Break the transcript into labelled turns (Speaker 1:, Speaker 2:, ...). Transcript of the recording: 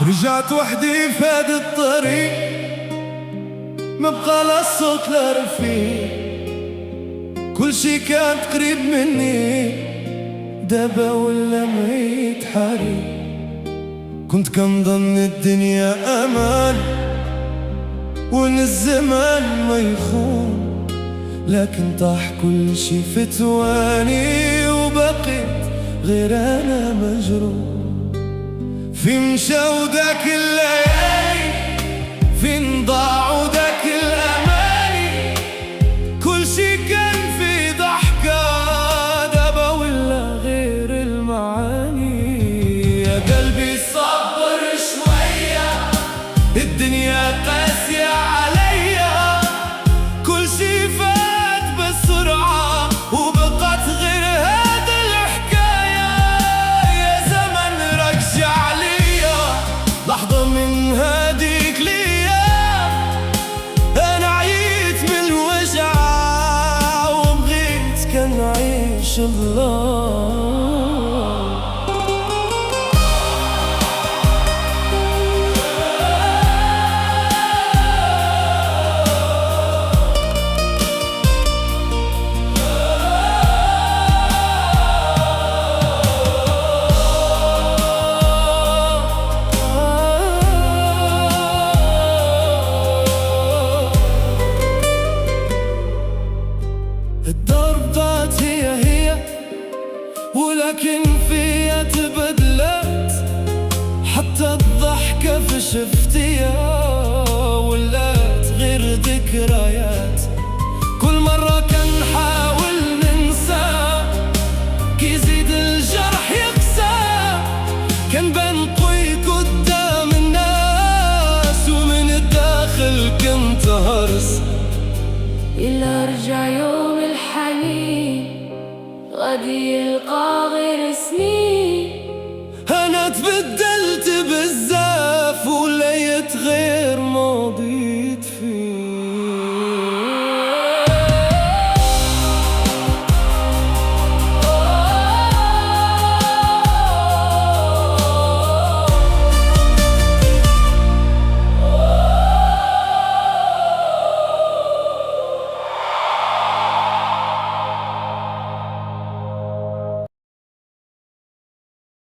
Speaker 1: رجعت وحدي في هذا الطريق، مبقى لا الصوت لا رفيق، كل شي كان قريب مني دابا ولا ميت حريق. كنت كنظن الدنيا امان وان الزمان ما يخون، لكن طاح كل شي في ثواني وبقيت غير انا مجروح. فين مشاو داك الليالي، فين ضاعوا داك الاماني، كل شي كان في ضحكة دابا ولا غير المعاني. يا قلبي صبر شوية، الدنيا قاسية عليا، كل شي فات بسرعة وبقت غير هذا الحكاية. يا زمن رجع ليا لحظة من هاديك ليا، أنا عييت من الوجع وبغيت كان عيش الله. الضربات هي ولكن فيها تبدلت، حتى الضحكة في شفتيها ولات غير ذكريات. كل مرة كنحاول ننسى كيزيد الجرح يقسى، كنبان قوي قدام الناس ومن الداخل كنت هرس.
Speaker 2: إلا رجع يوم الحنين غادي يلقى غير سنين،
Speaker 1: أنا تبدلت